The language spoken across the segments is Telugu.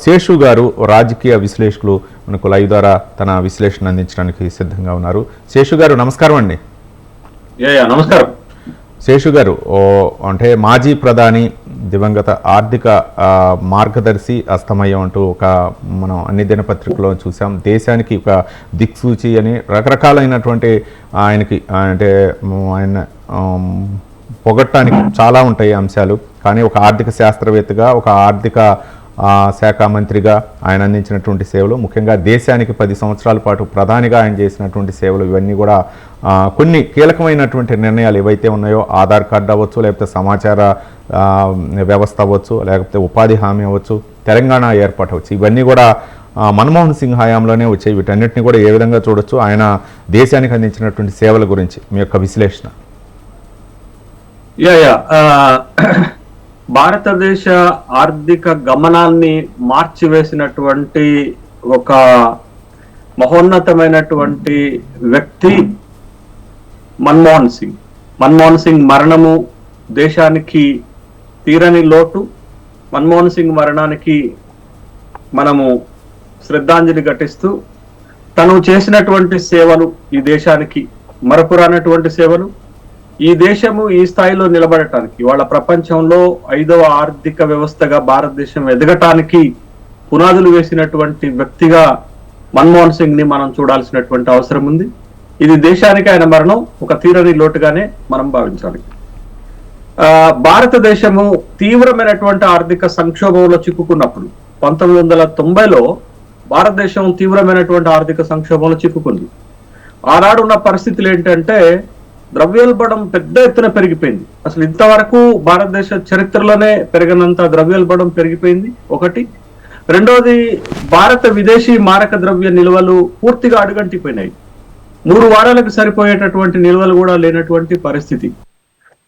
శేషు గారు రాజకీయ విశ్లేషకులు మనకు లైవ్ ద్వారా తన విశ్లేషణ అందించడానికి సిద్ధంగా ఉన్నారు. శేషు గారు నమస్కారం అండి. నమస్కారం. శేషు గారు అంటే మాజీ ప్రధాని దివంగత ఆర్థిక మార్గదర్శి అస్తమయం అంటూ మనం అన్ని దినపత్రికల్లో చూసాం. దేశానికి ఒక దిక్సూచి అని రకరకాలైనటువంటి ఆయనకి అంటే ఆయన పొగట్టడానికి చాలా ఉంటాయి అంశాలు. కానీ ఒక ఆర్థిక శాస్త్రవేత్తగా ఒక ఆర్థిక శాఖ మంత్రిగా ఆయన అందించినటువంటి సేవలు, ముఖ్యంగా దేశానికి 10 సంవత్సరాల పాటు ప్రధానిగా ఆయన చేసినటువంటి సేవలు, ఇవన్నీ కూడా కొన్ని కీలకమైనటువంటి నిర్ణయాలు ఏవైతే ఉన్నాయో, ఆధార్ కార్డు అవ్వచ్చు, లేకపోతే సమాచార వ్యవస్థ అవ్వచ్చు, లేకపోతే ఉపాధి హామీ అవ్వచ్చు, తెలంగాణ ఏర్పాటు అవ్వచ్చు, ఇవన్నీ కూడా మన్మోహన్ సింగ్ హయాంలోనే వచ్చాయి. వీటన్నిటిని కూడా ఏ విధంగా చూడొచ్చు? ఆయన దేశానికి అందించినటువంటి సేవల గురించి మీ యొక్క విశ్లేషణ. భారతదేశ ఆర్థిక గమనాన్ని మార్చివేసినటువంటి ఒక మహోన్నతమైనటువంటి వ్యక్తి మన్మోహన్ సింగ్. మన్మోహన్ సింగ్ మరణము దేశానికి తీరని లోటు. మన్మోహన్ సింగ్ మరణానికి మనము శ్రద్ధాంజలి ఘటిస్తూ తను చేసినటువంటి సేవలు, ఈ దేశానికి మరపురానటువంటి సేవలు, ఈ దేశము ఈ స్థాయిలో నిలబడటానికి, వాళ్ళ ప్రపంచంలో 5వ ఆర్థిక వ్యవస్థగా భారతదేశం ఎదగటానికి పునాదులు వేసినటువంటి వ్యక్తిగా మన్మోహన్ సింగ్ ని మనం చూడాల్సినటువంటి అవసరం ఉంది. ఇది దేశానికి ఆయన మరణం ఒక తీరని లోటుగానే మనం భావించాలి. భారతదేశము తీవ్రమైనటువంటి ఆర్థిక సంక్షోభంలో చిక్కుకున్నప్పుడు 1990లో భారతదేశం తీవ్రమైనటువంటి ఆర్థిక సంక్షోభంలో చిక్కుకుంది. ఆనాడున్న పరిస్థితులు ఏంటంటే, ద్రవ్యోల్బణం పెద్ద ఎత్తున పెరిగిపోయింది. అసలు ఇంతవరకు భారతదేశ చరిత్రలోనే పెరగనంత ద్రవ్యోల్బణం పెరిగిపోయింది ఒకటి. రెండోది, భారత విదేశీ మారక ద్రవ్య నిల్వలు పూర్తిగా అడుగంటిపోయినాయి. 3 వారాలకు సరిపోయేటటువంటి నిల్వలు కూడా లేనటువంటి పరిస్థితి.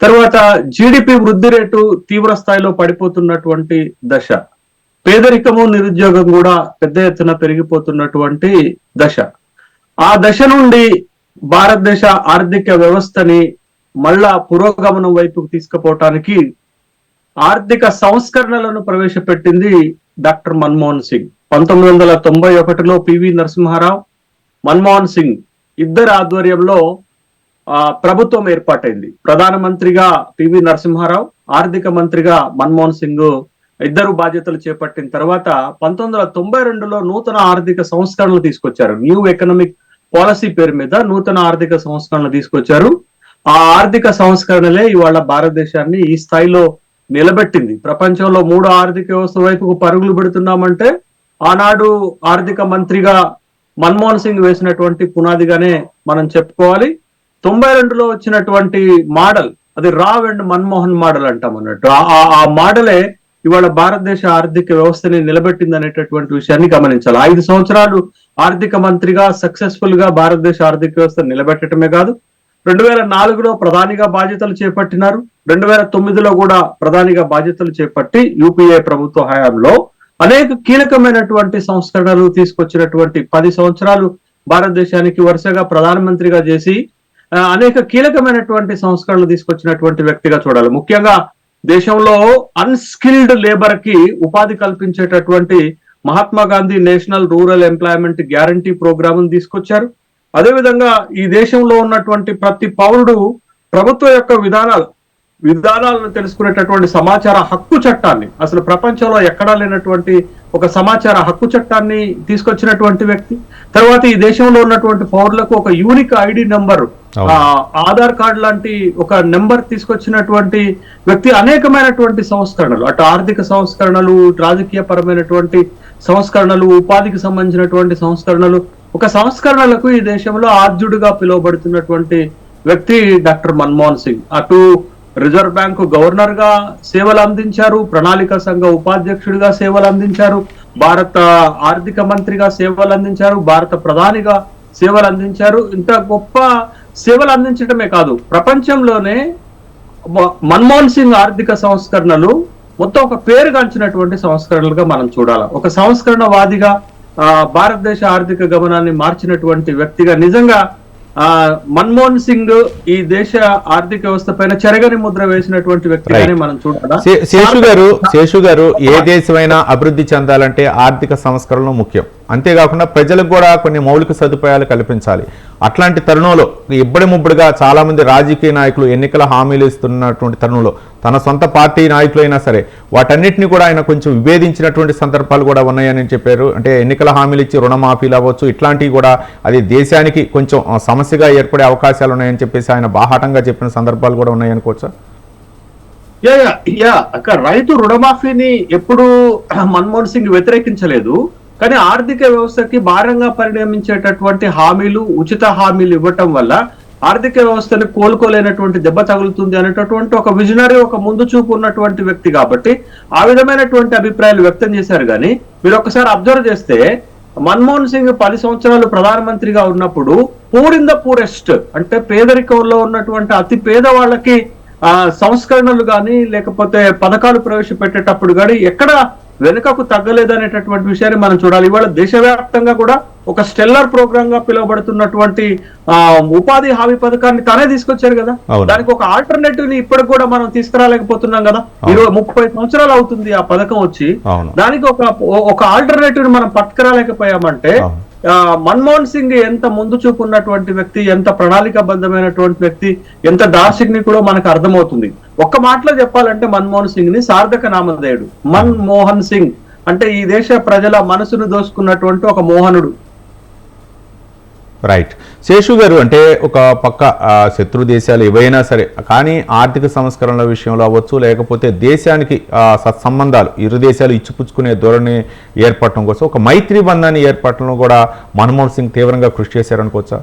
తర్వాత జీడిపి వృద్ధి రేటు తీవ్ర స్థాయిలో పడిపోతున్నటువంటి దశ. పేదరికము, నిరుద్యోగం కూడా పెద్ద ఎత్తున పెరిగిపోతున్నటువంటి దశ. ఆ దశ నుండి భారతదేశ ఆర్థిక వ్యవస్థని మళ్ళా పురోగమనం వైపుకు తీసుకుపోవటానికి ఆర్థిక సంస్కరణలను ప్రవేశపెట్టింది డాక్టర్ మన్మోహన్ సింగ్. 1991లో పివి నరసింహారావు, మన్మోహన్ సింగ్ ఇద్దరు ఆధ్వర్యంలో ప్రభుత్వం ఏర్పాటైంది. ప్రధానమంత్రిగా పివి నరసింహారావు, ఆర్థిక మంత్రిగా మన్మోహన్ సింగ్ ఇద్దరు బాధ్యతలు చేపట్టిన తర్వాత 1992లో నూతన ఆర్థిక సంస్కరణలు తీసుకొచ్చారు. న్యూ ఎకనామిక్ పాలసీ పేరు మీద నూతన ఆర్థిక సంస్కరణలు తీసుకొచ్చారు. ఆ ఆర్థిక సంస్కరణలే ఇవాళ భారతదేశాన్ని ఈ స్థాయిలో నిలబెట్టింది. ప్రపంచంలో 3వ ఆర్థిక వ్యవస్థ వైపుకు పరుగులు పెడుతున్నామంటే ఆనాడు ఆర్థిక మంత్రిగా మన్మోహన్ సింగ్ వేసినటువంటి పునాదిగానే మనం చెప్పుకోవాలి. 92లో వచ్చినటువంటి మోడల్, అది రావ్ అండ్ మన్మోహన్ మోడల్ అంటాం అన్నట్టు. ఆ మోడలే ఇవాళ భారతదేశ ఆర్థిక వ్యవస్థని నిలబెట్టింది అనేటటువంటి విషయాన్ని గమనించాలి. 5 సంవత్సరాలు ఆర్థిక మంత్రిగా సక్సెస్ఫుల్ గా భారతదేశ ఆర్థిక వ్యవస్థ నిలబెట్టడమే కాదు, 2004లో ప్రధానిగా బాధ్యతలు చేపట్టినారు. 2009లో కూడా ప్రధానిగా బాధ్యతలు చేపట్టి యూపీఏ ప్రభుత్వ హయాంలో అనేక కీలకమైనటువంటి సంస్కరణలు తీసుకొచ్చినటువంటి 10 సంవత్సరాలు భారతదేశానికి వరుసగా ప్రధానమంత్రిగా చేసి అనేక కీలకమైనటువంటి సంస్కరణలు తీసుకొచ్చినటువంటి వ్యక్తిగా చూడాలి. ముఖ్యంగా దేశంలో అన్స్కిల్డ్ లేబర్ కి ఉపాధి కల్పించేటటువంటి Mahatma Gandhi national rural employment guarantee programme తీసుకొచ్చారు. అదేవిధంగా ఈ దేశంలో ఉన్నటువంటి ప్రతి పౌరుడు ప్రభుత్వం యొక్క విధానాలను తెలుసుకునేటటువంటి సమాచార హక్కు చట్టాన్ని, అసలు ప్రపంచంలో ఎక్కడా లేనటువంటి ఒక సమాచార హక్కు చట్టాన్ని తీసుకొచ్చినటువంటి వ్యక్తి. తర్వాత ఈ దేశంలో ఉన్నటువంటి పౌరులకు ఒక unique ID number, Aadhaar card లాంటి ఒక నెంబర్ తీసుకొచ్చినటువంటి వ్యక్తి. అనేకమైనటువంటి సంస్కరణలు, అటు ఆర్థిక సంస్కరణలు, రాజకీయ పరమైనటువంటి సంస్కరణలు, ఉపాధికి సంబంధించినటువంటి సంస్కరణలు, ఒక సంస్కరణలకు ఈ దేశంలో ఆద్యుడిగా పిలువబడుతున్నటువంటి వ్యక్తి డాక్టర్ మన్మోహన్ సింగ్. అటు రిజర్వ్ బ్యాంకు గవర్నర్ గా సేవలు అందించారు, ప్రణాళిక సంఘ ఉపాధ్యక్షుడిగా సేవలు అందించారు, భారత ఆర్థిక మంత్రిగా సేవలు అందించారు, భారత ప్రధానిగా సేవలు అందించారు. ఇంత గొప్ప సేవలు అందించడమే కాదు, ప్రపంచంలోనే మన్మోహన్ సింగ్ ఆర్థిక సంస్కరణలు మొత్తం ఒక పేరుగాంచినటువంటి సంస్కరణలుగా మనం చూడాలి. ఒక సంస్కరణవాదిగా భారతదేశ ఆర్థిక గమనాన్ని మార్చినటువంటి వ్యక్తిగా నిజంగా మన్మోహన్ సింగ్ ఈ దేశ ఆర్థిక వ్యవస్థ పైన చెరగని ముద్ర వేసినటువంటి వ్యక్తిగానే మనం చూడాలి. శేషు గారు, ఏ దేశమైనా అభివృద్ధి చెందాలంటే ఆర్థిక సంస్కరణలు ముఖ్యం. అంతేకాకుండా ప్రజలకు కూడా కొన్ని మౌలిక సదుపాయాలు కల్పించాలి. అట్లాంటి తరుణంలో ఇబ్బడి ముబ్బడిగా చాలా మంది రాజకీయ నాయకులు ఎన్నికల హామీలు ఇస్తున్నటువంటి తరుణంలో తన సొంత పార్టీ నాయకులైనా సరే వాటన్నిటిని కూడా ఆయన కొంచెం విభేదించినటువంటి సందర్భాలు కూడా ఉన్నాయని చెప్పారు. అంటే ఎన్నికల హామీలు ఇచ్చి రుణమాఫీలు అవ్వచ్చు, ఇట్లాంటివి కూడా అది దేశానికి కొంచెం సమస్యగా ఏర్పడే అవకాశాలు ఉన్నాయని చెప్పేసి ఆయన బాహాటంగా చెప్పిన సందర్భాలు కూడా ఉన్నాయనుకోవచ్చా? అక్క, రైతు రుణమాఫీని ఎప్పుడు మన్మోహన్ సింగ్ వ్యతిరేకించలేదు. కానీ ఆర్థిక వ్యవస్థకి భారంగా పరిణమించేటటువంటి హామీలు, ఉచిత హామీలు ఇవ్వటం వల్ల ఆర్థిక వ్యవస్థని కోలుకోలేనటువంటి దెబ్బ తగులుతుంది అనేటటువంటి ఒక విజనరీ, ఒక ముందు చూపు ఉన్నటువంటి వ్యక్తి కాబట్టి ఆ విధమైనటువంటి అభిప్రాయాలు వ్యక్తం చేశారు. కానీ మీరు ఒకసారి అబ్జర్వ్ చేస్తే మన్మోహన్ సింగ్ 10 సంవత్సరాలు ప్రధానమంత్రిగా ఉన్నప్పుడు పూర్ ఇన్ ద పూరెస్ట్, అంటే పేదరికంలో ఉన్నటువంటి అతి పేద వాళ్ళకి సంస్కరణలు కానీ లేకపోతే పథకాలు ప్రవేశపెట్టేటప్పుడు కానీ ఎక్కడ వెనుకకు తగ్గలేదనేటటువంటి విషయాన్ని మనం చూడాలి. ఇవాళ దేశవ్యాప్తంగా కూడా ఒక స్టెల్లర్ ప్రోగ్రామ్ గా పిలువబడుతున్నటువంటి ఉపాధి హామీ పథకాన్ని తనే తీసుకొచ్చారు కదా. దానికి ఒక ఆల్టర్నేటివ్ ని ఇప్పటికి కూడా మనం తీసుకురాలేకపోతున్నాం కదా. 30 సంవత్సరాలు అవుతుంది ఆ పథకం వచ్చి. దానికి ఒక ఆల్టర్నేటివ్ ని మనం పట్టుకురాలేకపోయామంటే మన్మోహన్ సింగ్ ఎంత ముందు చూపు ఉన్నటువంటి వ్యక్తి, ఎంత ప్రణాళికాబద్ధమైనటువంటి వ్యక్తి, ఎంత దార్శనికుడో మనకు అర్థమవుతుంది. ఒక్క మాటలో చెప్పాలంటే మన్మోహన్ సింగ్ ని సార్థక నామధేయుడు. మన్మోహన్ సింగ్ అంటే ఈ దేశ ప్రజల మనసును దోసుకున్నటువంటి ఒక మోహనుడు. రైట్. శేషు గారు, అంటే ఒక పక్క శత్రు దేశాలు ఏవైనా సరే కానీ ఆర్థిక సంస్కరణల విషయంలో అవ్వచ్చు, లేకపోతే దేశానికి సత్సంబంధాలు ఇరు దేశాలు ఇచ్చిపుచ్చుకునే ధోరణి ఏర్పడటం కోసం ఒక మైత్రి బంధాన్ని ఏర్పడటంలో కూడా మన్మోహన్ సింగ్ తీవ్రంగా కృషి చేశారనుకోవచ్చా?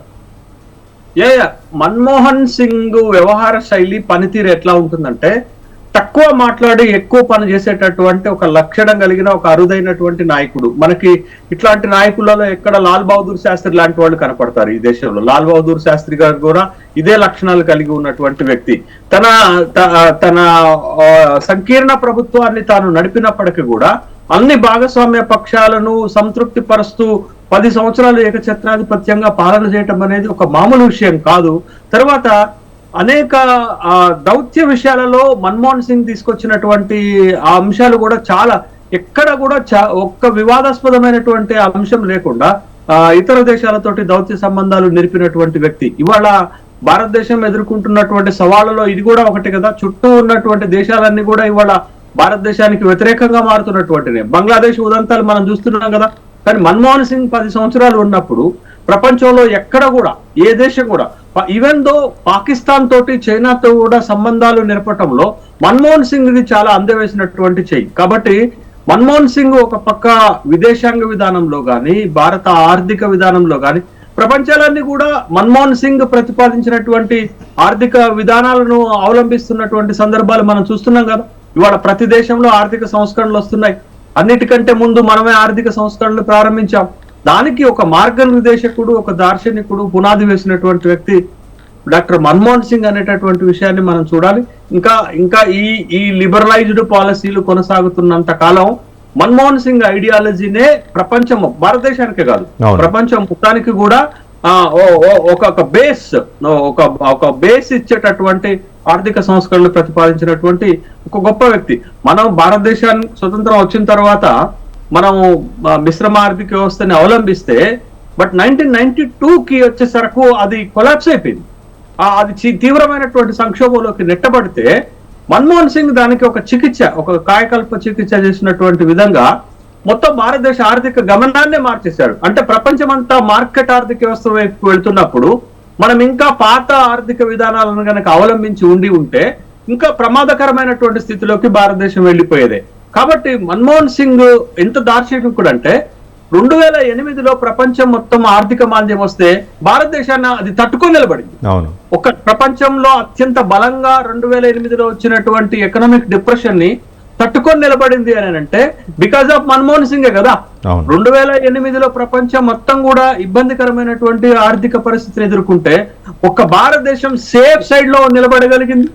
మన్మోహన్ సింగ్ వ్యవహార శైలి, పనితీరు ఎట్లా ఉంటుందంటే తక్కువ మాట్లాడి ఎక్కువ పని చేసేటటువంటి ఒక లక్షణం కలిగిన ఒక అరుదైనటువంటి నాయకుడు. మనకి ఇట్లాంటి నాయకులలో ఎక్కడ లాల్ బహదూర్ శాస్త్రి లాంటి వాళ్ళు కనపడతారు ఈ దేశంలో. లాల్ బహదూర్ శాస్త్రి గారు కూడా ఇదే లక్షణాలు కలిగి ఉన్నటువంటి వ్యక్తి. తన సంకీర్ణ ప్రభుత్వాన్ని తాను నడిపినప్పటికీ కూడా అన్ని భాగస్వామ్య పక్షాలను సంతృప్తి పరుస్తూ 10 సంవత్సరాలు ఏకఛత్రాధిపత్యంగా పాలన చేయటం అనేది ఒక మామూలు విషయం కాదు. తర్వాత అనేక దౌత్య విషయాలలో మన్మోహన్ సింగ్ తీసుకొచ్చినటువంటి ఆ అంశాలు కూడా చాలా, ఎక్కడ కూడా ఒక్క వివాదాస్పదమైనటువంటి అంశం లేకుండా ఇతర దేశాలతోటి దౌత్య సంబంధాలు నిలిపినటువంటి వ్యక్తి. ఇవాళ భారతదేశం ఎదుర్కొంటున్నటువంటి సవాళ్ళలో ఇది కూడా ఒకటి కదా. చుట్టూ ఉన్నటువంటి దేశాలన్నీ కూడా ఇవాళ భారతదేశానికి వ్యతిరేకంగా మారుతున్నటువంటి బంగ్లాదేశ్ ఉదంతాలు మనం చూస్తున్నాం కదా. కానీ మన్మోహన్ సింగ్ 10 సంవత్సరాలు ఉన్నప్పుడు ప్రపంచంలో ఎక్కడ కూడా ఏ దేశం కూడా, ఈవెన్ దో పాకిస్తాన్ తోటి చైనాతో కూడా సంబంధాలు నిలపటంలో మన్మోహన్ సింగ్ ది చాలా అందవేసినటువంటి చెయ్యి. కాబట్టి మన్మోహన్ సింగ్ ఒక పక్క విదేశాంగ విధానంలో గాని భారత ఆర్థిక విధానంలో గాని ప్రపంచాలన్నీ కూడా మన్మోహన్ సింగ్ ప్రతిపాదించినటువంటి ఆర్థిక విధానాలను అవలంబిస్తున్నటువంటి సందర్భాలు మనం చూస్తున్నాం కదా. ఇవాళ ప్రతి దేశంలో ఆర్థిక సంస్కరణలు వస్తున్నాయి. అన్నిటికంటే ముందు మనమే ఆర్థిక సంస్కరణలు ప్రారంభించాం. దానికి ఒక మార్గనిర్దేశకుడు, ఒక దార్శనికుడు, పునాది వేసినటువంటి వ్యక్తి డాక్టర్ మన్మోహన్ సింగ్ అనేటటువంటి విషయాన్ని మనం చూడాలి. ఇంకా ఈ లిబరలైజ్డ్ పాలసీలు కొనసాగుతున్నంత కాలం మన్మోహన్ సింగ్ ఐడియాలజీనే ప్రపంచం, భారతదేశానికే కాదు ప్రపంచం మొత్తానికి కూడా ఒక బేస్ ఇచ్చేటటువంటి ఆర్థిక సంస్కరణలు ప్రతిపాదించినటువంటి ఒక గొప్ప వ్యక్తి. మనం భారతదేశానికి స్వతంత్రం వచ్చిన తర్వాత మనం మిశ్రమ ఆర్థిక వ్యవస్థని అవలంబిస్తే బట్ 1992కి వచ్చేసరకు అది కొలాప్స్ అయిపోయింది. అది తీవ్రమైనటువంటి సంక్షోభంలోకి నెట్టబడితే మన్మోహన్ సింగ్ దానికి ఒక చికిత్స, ఒక కాయకల్ప చికిత్స చేసినటువంటి విధంగా మొత్తం భారతదేశ ఆర్థిక గమనాన్నే మార్చేశాడు. అంటే ప్రపంచమంతా మార్కెట్ ఆర్థిక వ్యవస్థ వైపు వెళ్తున్నప్పుడు మనం ఇంకా పాత ఆర్థిక విధానాలను కనుక అవలంబించి ఉంటే ఇంకా ప్రమాదకరమైనటువంటి స్థితిలోకి భారతదేశం వెళ్ళిపోయేదే. కాబట్టి మన్మోహన్ సింగ్ ఎంత దార్శనికుడు అంటే 2008లో ప్రపంచం మొత్తం ఆర్థిక మాంద్యం వస్తే భారతదేశాన్ని అది తట్టుకొని నిలబడింది. ఒక ప్రపంచంలో అత్యంత బలంగా 2008లో వచ్చినటువంటి ఎకనామిక్ డిప్రెషన్ ని తట్టుకొని నిలబడింది అని అంటే బికాస్ ఆఫ్ మన్మోహన్ సింగే కదా. 2008లో ప్రపంచం మొత్తం కూడా ఇబ్బందికరమైనటువంటి ఆర్థిక పరిస్థితిని ఎదుర్కొంటే ఒక్క భారతదేశం సేఫ్ సైడ్ లో నిలబడగలిగింది.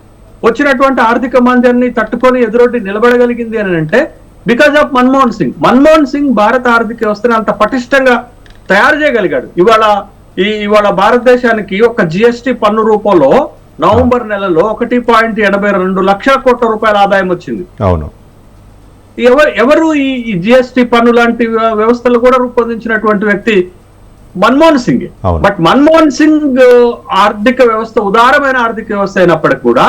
వచ్చినటువంటి ఆర్థిక మాంద్యాన్ని తట్టుకొని ఎదురొడ్డి నిలబడగలిగింది అని అంటే బికాస్ ఆఫ్ మన్మోహన్ సింగ్. మన్మోహన్ సింగ్ భారత ఆర్థిక వ్యవస్థని అంత పటిష్టంగా తయారు చేయగలిగాడు. ఇవాళ ఇవాళ భారతదేశానికి ఒక జిఎస్టి పన్ను రూపంలో నవంబర్ నెలలో 1.82 లక్షల కోట్ల రూపాయల ఆదాయం వచ్చింది. అవును. ఎవరు ఈ జిఎస్టి పన్ను లాంటి వ్యవస్థలు కూడా రూపొందించినటువంటి వ్యక్తి మన్మోహన్ సింగ్. బట్ మన్మోహన్ సింగ్ ఆర్థిక వ్యవస్థ ఉదారమైన ఆర్థిక వ్యవస్థ అయినప్పటికీ కూడా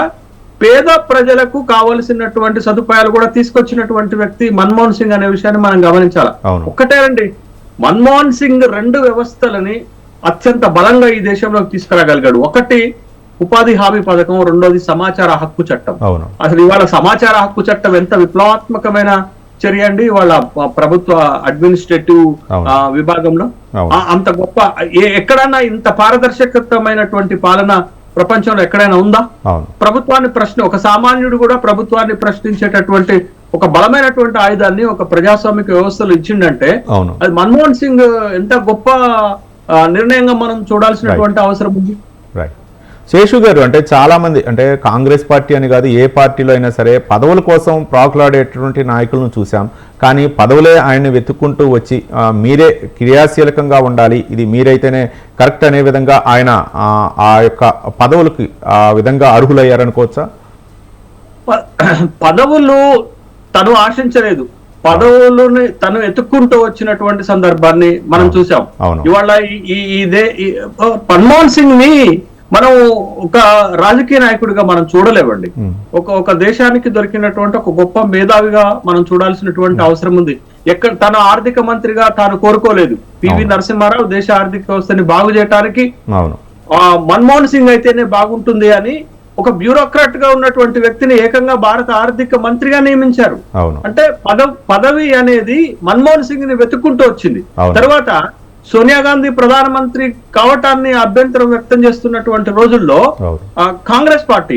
పేద ప్రజలకు కావలసినటువంటి సదుపాయాలు కూడా తీసుకొచ్చినటువంటి వ్యక్తి మన్మోహన్ సింగ్ అనే విషయాన్ని మనం గమనించాలి. ఒక్కటేనండి, మన్మోహన్ సింగ్ 2 వ్యవస్థలని అత్యంత బలంగా ఈ దేశంలోకి తీసుకురాగలిగాడు. ఒకటి ఉపాధి హామీ పథకం, రెండోది సమాచార హక్కు చట్టం. అసలు ఇవాళ సమాచార హక్కు చట్టం ఎంత విప్లవాత్మకమైన చర్య అండి వాళ్ళ ప్రభుత్వ అడ్మినిస్ట్రేటివ్ విభాగంలో. అంత గొప్ప ఎక్కడన్నా ఇంత పారదర్శకమైనటువంటి పాలన ప్రపంచంలో ఎక్కడైనా ఉందా? ప్రభుత్వాన్ని ఒక సామాన్యుడు కూడా ప్రభుత్వాన్ని ప్రశ్నించేటటువంటి ఒక బలమైనటువంటి ఆయుధాన్ని ఒక ప్రజాస్వామిక వ్యవస్థలో ఇచ్చిండంటే అది మన్మోహన్ సింగ్ ఎంత గొప్ప నిర్ణయంగా మనం చూడాల్సినటువంటి అవసరం ఉంది. శేషు గారు, అంటే చాలా మంది, అంటే కాంగ్రెస్ పార్టీ అని కాదు, ఏ పార్టీలో అయినా సరే పదవుల కోసం ప్రాకులాడేటువంటి నాయకులను చూసాం. కానీ పదవులే ఆయన్ని వెతుక్కుంటూ వచ్చి మీరే క్రియాశీలకంగా ఉండాలి, ఇది మీరైతేనే కరెక్ట్ అనే విధంగా ఆయన ఆ యొక్క పదవులకి ఆ విధంగా అర్హులయ్యారనుకోవచ్చా? పదవులు తను ఆశించలేదు, పదవులని తను ఎత్తుక్కుంటూ వచ్చినటువంటి సందర్భాన్ని మనం చూసాం. ఇవాళ ఇదే మన్మోహన్ సింగ్ ని మనం ఒక రాజకీయ నాయకుడిగా మనం చూడలేవండి. ఒక దేశానికి దొరికినటువంటి ఒక గొప్ప మేధావిగా మనం చూడాల్సినటువంటి అవసరం ఉంది. తన ఆర్థిక మంత్రిగా తాను కోరుకోలేదు. పివి నరసింహారావు దేశ ఆర్థిక వ్యవస్థని బాగు చేయడానికి మన్మోహన్ సింగ్ అయితేనే బాగుంటుంది అని ఒక బ్యూరోక్రాట్ గా ఉన్నటువంటి వ్యక్తిని ఏకంగా భారత ఆర్థిక మంత్రిగా నియమించారు. అంటే పదవి అనేది మన్మోహన్ సింగ్ ని వెతుక్కుంటూ వచ్చింది. తర్వాత సోనియా గాంధీ ప్రధానమంత్రి కావటాన్ని అభ్యంతరం వ్యక్తం చేస్తున్నటువంటి రోజుల్లో కాంగ్రెస్ పార్టీ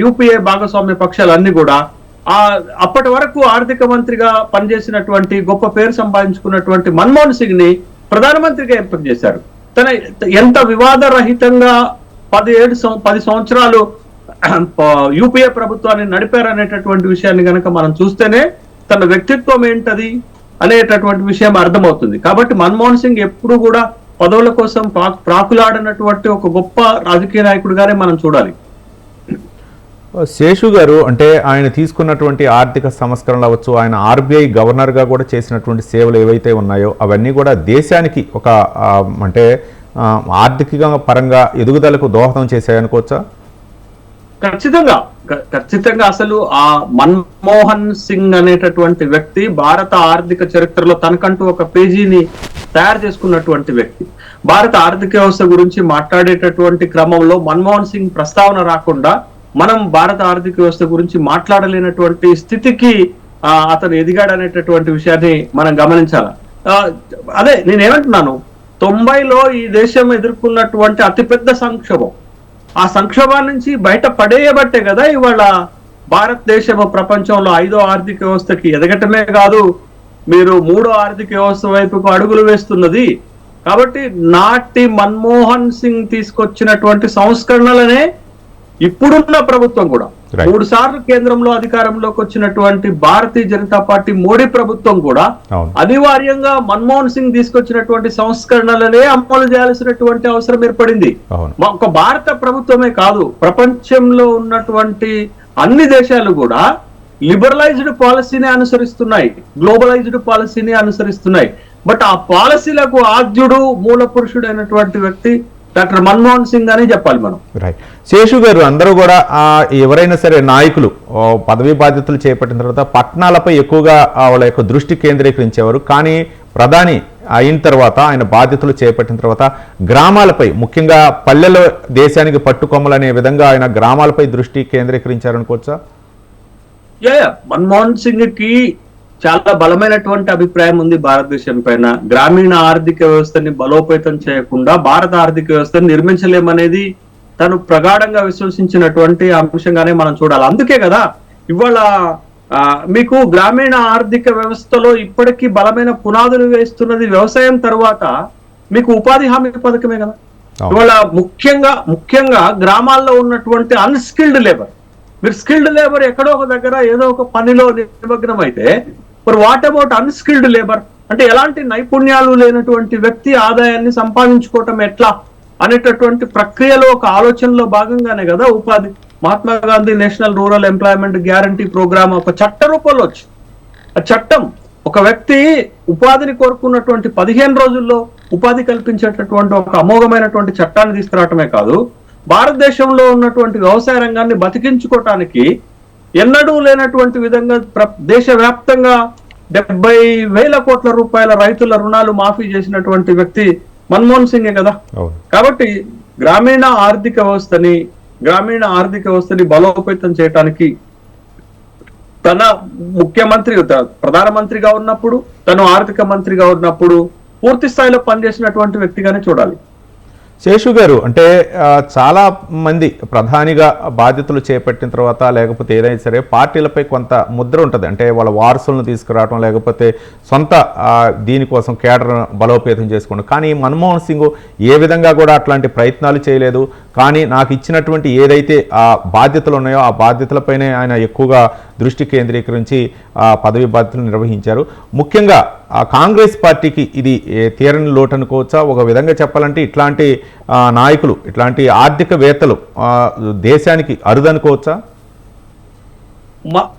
యూపీఏ భాగస్వామ్య పక్షాలన్నీ కూడా అప్పటి వరకు ఆర్థిక మంత్రిగా పనిచేసినటువంటి గొప్ప పేరు సంపాదించుకున్నటువంటి మన్మోహన్ సింగ్ ని ప్రధానమంత్రిగా ఎంపిక చేశారు. తన ఎంత వివాదరహితంగా 10 సంవత్సరాలు యూపీఏ ప్రభుత్వాన్ని నడిపారనేటటువంటి విషయాన్ని కనుక మనం చూస్తేనే తన వ్యక్తిత్వం ఏంటది అనేటటువంటి విషయం అర్థమవుతుంది. కాబట్టి మన్మోహన్ సింగ్ ఎప్పుడు కూడా పదవుల కోసం ప్రాకులాడినటువంటి ఒక గొప్ప రాజకీయ నాయకుడిగానే మనం చూడాలి. శేషు గారు, అంటే ఆయన తీసుకున్నటువంటి ఆర్థిక సంస్కరణలు అవ్వచ్చు, ఆయన ఆర్బీఐ గవర్నర్గా కూడా చేసినటువంటి సేవలు ఏవైతే ఉన్నాయో అవన్నీ కూడా దేశానికి ఒక అంటే ఆర్థిక పరంగా ఎదుగుదలకు దోహదం చేశాయనుకోవచ్చా? ఖచ్చితంగా అసలు ఆ మన్మోహన్ సింగ్ అనేటటువంటి వ్యక్తి భారత ఆర్థిక చరిత్రలో తనకంటూ ఒక పేజీని తయారు చేసుకున్నటువంటి వ్యక్తి. భారత ఆర్థిక వ్యవస్థ గురించి మాట్లాడేటటువంటి క్రమంలో మన్మోహన్ సింగ్ ప్రస్తావన రాకుండా మనం భారత ఆర్థిక వ్యవస్థ గురించి మాట్లాడలేనటువంటి స్థితికి అతను ఎదిగాడనేటటువంటి విషయాన్ని మనం గమనించాలి. అదే నేనేమంటున్నాను, 90లో ఈ దేశం ఎదుర్కొన్నటువంటి అతిపెద్ద సంక్షోభం, ఆ సంక్షోభం నుంచి బయట పడేయబట్టే కదా ఇవాళ భారతదేశం ప్రపంచంలో 5వ ఆర్థిక వ్యవస్థకి ఎదగటమే కాదు, మీరు 3వ ఆర్థిక వ్యవస్థ వైపుకు అడుగులు వేస్తున్నది. కాబట్టి నాటి మన్మోహన్ సింగ్ తీసుకొచ్చినటువంటి సంస్కరణలనే ఇప్పుడున్న ప్రభుత్వం కూడా 3 సార్లు కేంద్రంలో అధికారంలోకి వచ్చినటువంటి భారతీయ జనతా పార్టీ మోడీ ప్రభుత్వం కూడా అనివార్యంగా మన్మోహన్ సింగ్ తీసుకొచ్చినటువంటి సంస్కరణలనే అమలు చేయాల్సినటువంటి అవసరం ఏర్పడింది. ఒక భారత ప్రభుత్వమే కాదు, ప్రపంచంలో ఉన్నటువంటి అన్ని దేశాలు కూడా లిబరలైజ్డ్ పాలసీని అనుసరిస్తున్నాయి, గ్లోబలైజ్డ్ పాలసీని అనుసరిస్తున్నాయి. బట్ ఆ పాలసీలకు ఆద్యుడు మూల పురుషుడు అయినటువంటి వ్యక్తి డాక్టర్ మన్మోహన్ సింగ్ అని చెప్పాలి మనం. రైట్. శేషు గారు, అందరూ కూడా ఎవరైనా సరే నాయకులు పదవీ బాధ్యతలు చేపట్టిన తర్వాత పట్టణాలపై ఎక్కువగా వాళ్ళ యొక్క దృష్టి కేంద్రీకరించేవారు. కానీ ప్రధాని అయిన తర్వాత, ఆయన బాధ్యతలు చేపట్టిన తర్వాత గ్రామాలపై, ముఖ్యంగా పల్లెల దేశానికి పట్టుకొమ్మలనే విధంగా ఆయన గ్రామాలపై దృష్టి కేంద్రీకరించారనుకోవచ్చా? మన్మోహన్ సింగ్ కి చాలా బలమైనటువంటి అభిప్రాయం ఉంది భారతదేశం పైన. గ్రామీణ ఆర్థిక వ్యవస్థని బలోపేతం చేయకుండా భారత ఆర్థిక వ్యవస్థను నిర్మించలేమనేది తను ప్రగాఢంగా విశ్వసించినటువంటి అంశంగానే మనం చూడాలి. అందుకే కదా ఇవాళ మీకు గ్రామీణ ఆర్థిక వ్యవస్థలో ఇప్పటికీ బలమైన పునాదులు వేస్తున్నది వ్యవసాయం తర్వాత మీకు ఉపాధి హామీ పథకమే కదా. ఇవాళ ముఖ్యంగా గ్రామాల్లో ఉన్నటువంటి అన్స్కిల్డ్ లేబర్, మీరు స్కిల్డ్ లేబర్ ఎక్కడో ఒక దగ్గర ఏదో ఒక పనిలో నిమగ్నం అయితే, మరి వాట్ అబౌట్ అన్స్కిల్డ్ లేబర్? అంటే ఎలాంటి నైపుణ్యాలు లేనటువంటి వ్యక్తి ఆదాయాన్ని సంపాదించుకోవటం ఎట్లా అనేటటువంటి ప్రక్రియలో ఒక ఆలోచనలో భాగంగానే కదా ఉపాధి Mahatma Gandhi national rural employment guarantee programme ఒక చట్ట రూపంలో వచ్చి ఆ చట్టం ఒక వ్యక్తి ఉపాధిని కోరుకున్నటువంటి 15 రోజుల్లో ఉపాధి కల్పించేటటువంటి ఒక అమోఘమైనటువంటి చట్టాన్ని తీసుకురావటమే కాదు, భారతదేశంలో ఉన్నటువంటి వ్యవసాయ రంగాన్ని బతికించుకోవటానికి ఎన్నడూ లేనటువంటి విధంగా దేశవ్యాప్తంగా 70,000 కోట్ల రూపాయల రైతుల రుణాలు మాఫీ చేసినటువంటి వ్యక్తి మన్మోహన్ సింగే కదా. కాబట్టి గ్రామీణ ఆర్థిక వ్యవస్థని బలోపేతం చేయడానికి తన ముఖ్యమంత్రి ప్రధానమంత్రిగా ఉన్నప్పుడు, తను ఆర్థిక మంత్రిగా ఉన్నప్పుడు పూర్తి స్థాయిలో పనిచేసినటువంటి వ్యక్తిగానే చూడాలి. శేషు గారు, అంటే చాలా మంది ప్రధానిగా బాధ్యతలు చేపట్టిన తర్వాత లేకపోతే ఏదైనా సరే పార్టీలపై కొంత ముద్ర ఉంటుంది. అంటే వాళ్ళ వారసులను తీసుకురావడం లేకపోతే సొంత దీనికోసం కేడర్ బలోపేతం చేసుకోవడం. కానీ మన్మోహన్ సింగ్ ఏ విధంగా కూడా అట్లాంటి ప్రయత్నాలు చేయలేదు. కానీ నాకు ఇచ్చినటువంటి ఏదైతే ఆ బాధ్యతలు ఉన్నాయో ఆ బాధ్యతలపైనే ఆయన ఎక్కువగా దృష్టి కేంద్రీకరించి పదవి బాధ్యతలు నిర్వహించారు. ముఖ్యంగా కాంగ్రెస్ పార్టీకి ఇది తీరని లోటు అనుకోవచ్చా? ఒక విధంగా చెప్పాలంటే ఇట్లాంటి నాయకులు, ఇట్లాంటి ఆర్థికవేత్తలు దేశానికి అరుదనుకోవచ్చా?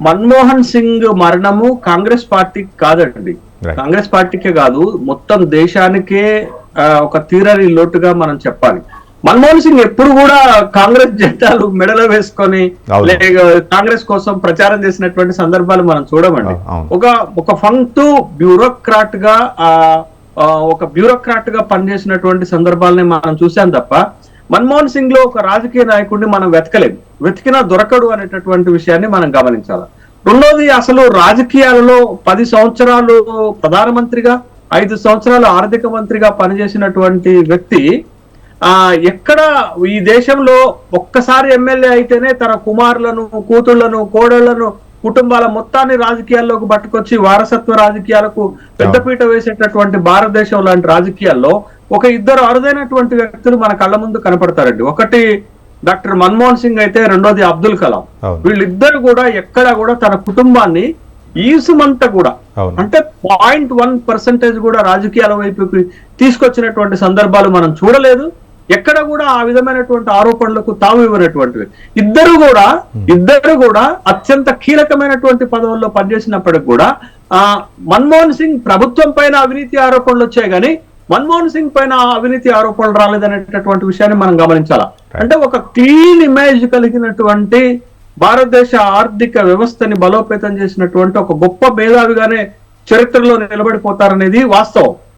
మన్మోహన్ సింగ్ మరణము కాంగ్రెస్ పార్టీకి కాదండి, కాంగ్రెస్ పార్టీకే కాదు, మొత్తం దేశానికే ఒక తీరని లోటుగా మనం చెప్పాలి. మన్మోహన్ సింగ్ ఎప్పుడు కూడా కాంగ్రెస్ జెండాలు మెడలో వేసుకొని కాంగ్రెస్ కోసం ప్రచారం చేసినటువంటి సందర్భాలు మనం చూడమండి. ఒక ఫంక్తు బ్యూరోక్రాట్ గా పనిచేసినటువంటి సందర్భాలని మనం చూసాం తప్ప మన్మోహన్ సింగ్ లో ఒక రాజకీయ నాయకుడిని మనం వెతికినా దొరకడు అనేటటువంటి విషయాన్ని మనం గమనించాలి. రెండోది, అసలు రాజకీయాలలో 10 సంవత్సరాలు ప్రధానమంత్రిగా 5 సంవత్సరాలు ఆర్థిక మంత్రిగా పనిచేసినటువంటి వ్యక్తి ఎక్కడ ఈ దేశంలో ఒక్కసారి ఎమ్మెల్యే అయితేనే తన కుమారులను, కూతుళ్లను, కోడళ్లను, కుటుంబాల మొత్తాన్ని రాజకీయాల్లోకి పట్టుకొచ్చి వారసత్వ రాజకీయాలకు పెద్దపీట వేసేటటువంటి భారతదేశం లాంటి రాజకీయాల్లో ఒక ఇద్దరు అరుదైనటువంటి వ్యక్తులు మన కళ్ళ ముందు కనపడతారండి. ఒకటి డాక్టర్ మన్మోహన్ సింగ్ అయితే, రెండోది అబ్దుల్ కలాం. వీళ్ళిద్దరు కూడా ఎక్కడ కూడా తన కుటుంబాన్ని ఈసుమంతా కూడా అంటే 0.1% కూడా రాజకీయాల వైపుకి తీసుకొచ్చినటువంటి సందర్భాలు మనం చూడలేదు. ఎక్కడ కూడా ఆ విధమైనటువంటి ఆరోపణలకు తాము ఇవ్వనటువంటివి. ఇద్దరు కూడా అత్యంత కీలకమైనటువంటి పదవుల్లో పనిచేసినప్పటికి కూడా మన్మోహన్ సింగ్ ప్రభుత్వం పైన అవినీతి ఆరోపణలు వచ్చాయి కానీ మన్మోహన్ సింగ్ పైన అవినీతి ఆరోపణలు రాలేదనేటటువంటి విషయాన్ని మనం గమనించాలా. అంటే ఒక క్లీన్ ఇమేజ్ కలిగినటువంటి భారతదేశ ఆర్థిక వ్యవస్థని బలోపేతం చేసినటువంటి ఒక గొప్ప మేధావిగానే చరిత్రలో నిలబడిపోతారనేది వాస్తవం.